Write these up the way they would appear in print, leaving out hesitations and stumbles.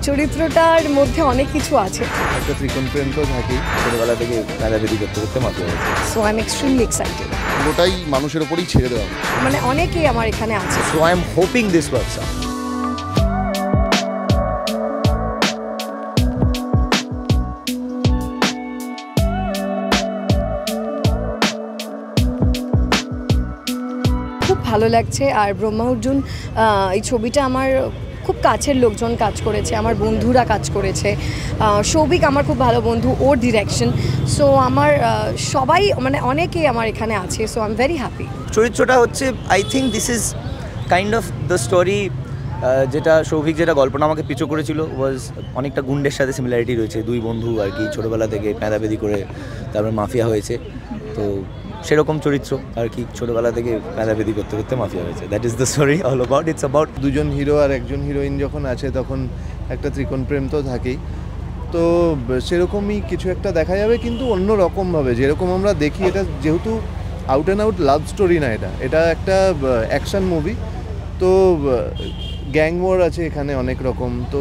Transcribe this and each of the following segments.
চরিত্রটার মধ্যে অনেক কিছু আছে। একটা ত্রিকোণ প্রেম তো থাকেই, ছোটবেলা থেকে কাদাবেদি করতে করতে মাঝে মাঝে। So I am extremely excited. পুরোটাই মানুষের ওপরই ছেড়ে দেওয়া হবে। মানে অনেকেই আমার এখানে আছে। So I am hoping this works out. খুব ভালো লাগছে। আর ব্রহ্মা অর্জুন এই ছবিটা আমার খুব কাছের লোকজন কাজ করেছে, আমার বন্ধুরা কাজ করেছে। সৌভিক আমার খুব ভালো বন্ধু, ওর ডিরেকশন। সো আমার সবাই মানে অনেকেই আমার এখানে আছে। So I am very happy. চরিত্রটা হচ্ছে I think this is kind of the story. যেটা সৌভিক যেটা গল্পটা আমাকে পিছু করেছিল ওয়াজ অনেকটা গুন্ডের সাথে সিমিলারিটি রয়েছে। দুই বন্ধু আর কি ছোটোবেলা থেকে প্যাঁদাবেদি করে তারপরে মাফিয়া হয়েছে, তো সেরকম চরিত্র আর কি। ছোটোবেলা থেকে প্যাঁদাবেদি করতে করতে মাফিয়া হয়েছে। That is the story all about. It's about দুজন হিরো আর একজন হিরোইন যখন আছে তখন একটা ত্রিকোণ প্রেম তো থাকেই। তো সেরকমই কিছু একটা দেখা যাবে, কিন্তু অন্য রকমভাবে। যেরকম আমরা দেখি, এটা যেহেতু out and out love story না, এটা একটা অ্যাকশন মুভি। তো গ্যাং ওয়ার আছে এখানে অনেক রকম, তো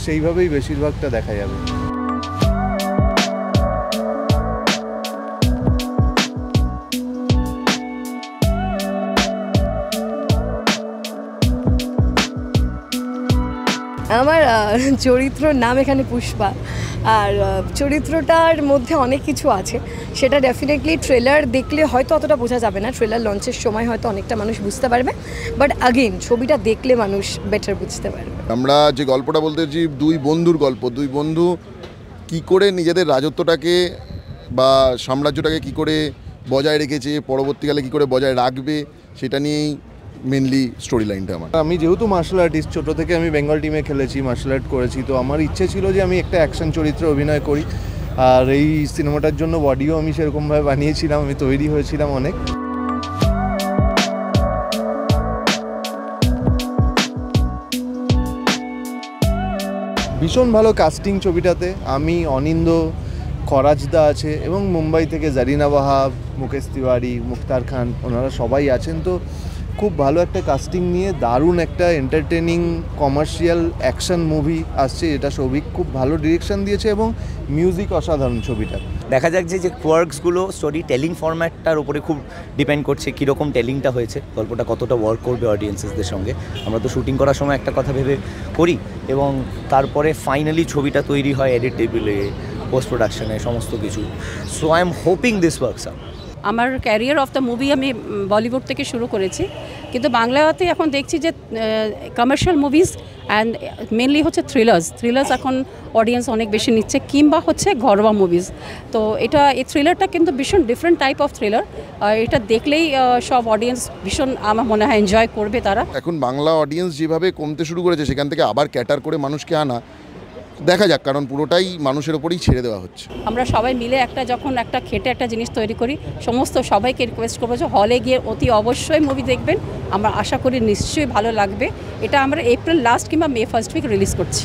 সেইভাবেই বেশিরভাগটা দেখা যাবে। আমার চরিত্রর নাম এখানে পুষ্পা। আর চরিত্রটার মধ্যে অনেক কিছু আছে, সেটা ডেফিনেটলি ট্রেলার দেখলে হয়তো অতটা বোঝা যাবে না। ট্রেলার লঞ্চের সময় হয়তো অনেকটা মানুষ বুঝতে পারবে, বাট আগেইন ছবিটা দেখলে মানুষ বেটার বুঝতে পারবে। আমরা যে গল্পটা বলতে চাইছি, দুই বন্ধুর গল্প। দুই বন্ধু কি করে নিজেদের রাজত্বটাকে বা সাম্রাজ্যটাকে কি করে বজায় রেখেছে, পরবর্তীকালে কি করে বজায় রাখবে, সেটা নিয়েই মেনলি স্টোরি লাইনটা আমার। আমি যেহেতু মার্শাল আর্টিস্ট, ছোটো থেকে আমি বেঙ্গল টিমে খেলেছি, মার্শাল আর্ট করেছি, তো আমার ইচ্ছে ছিল যে আমি একটা অ্যাকশন চরিত্রে অভিনয় করি। আর এই সিনেমাটার জন্য বডিও আমি সেরকমভাবে বানিয়েছিলাম, আমি তৈরি হয়েছিলাম অনেক। ভীষণ ভালো কাস্টিং ছবিটাতে। আমি, অনিন্দ, খরাজদা আছে এবং মুম্বাই থেকে জারিনা ওয়াহাব, মুকেশ তিওয়ারি, মুখতার খান, ওনারা সবাই আছেন। তো খুব ভালো একটা কাস্টিং নিয়ে দারুণ একটা এন্টারটেনিং কমার্শিয়াল অ্যাকশন মুভি আসছে, যেটা সৌভিক খুব ভালো ডিরেকশন দিয়েছে এবং মিউজিক অসাধারণ ছবিটা। দেখা যাক যে কোয়ার্কসগুলো স্টোরি টেলিং ফরম্যাটটার উপরে খুব ডিপেন্ড করছে, কীরকম টেলিংটা হয়েছে, গল্পটা কতটা ওয়ার্ক করবে অডিয়েন্সেসদের সঙ্গে। আমরা তো শুটিং করার সময় একটা কথা ভেবে করি এবং তারপরে ফাইনালি ছবিটা তৈরি হয় এডিট টেবিলে, পোস্ট প্রোডাকশনে, সমস্ত কিছু। So I am hoping this works out. আমার ক্যারিয়ার অফ দ্য মুভি আমি বলিউড থেকে শুরু করেছি, কিন্তু বাংলাতে এখন দেখছি যে কমার্শিয়াল মুভিজ অ্যান্ড মেনলি হচ্ছে থ্রিলার্স এখন অডিয়েন্স অনেক বেশি নিচ্ছে, কিংবা হচ্ছে ঘরোয়া মুভিজ। তো এই থ্রিলারটা কিন্তু ভীষণ ডিফারেন্ট টাইপ অফ থ্রিলার। এটা দেখলেই সব অডিয়েন্স ভীষণ আমার মনে হয় এনজয় করবে তারা। এখন বাংলা অডিয়েন্স যেভাবে কমতে শুরু করেছে, সেখান থেকে আবার ক্যাটার করে মানুষকে আনা, দেখা যাক, কারণ পুরোটাই মানুষের ওপরই ছেড়ে দেওয়া হচ্ছে। আমরা সবাই মিলে যখন একটা খেটে একটা জিনিস তৈরি করি, সমস্ত সবাইকে রিকোয়েস্ট করবো যে হলে গিয়ে অতি অবশ্যই মুভি দেখবেন। আমরা আশা করি নিশ্চয়ই ভালো লাগবে। এটা আমরা এপ্রিল লাস্ট কিংবা মে ফার্স্ট উইক রিলিজ করছি।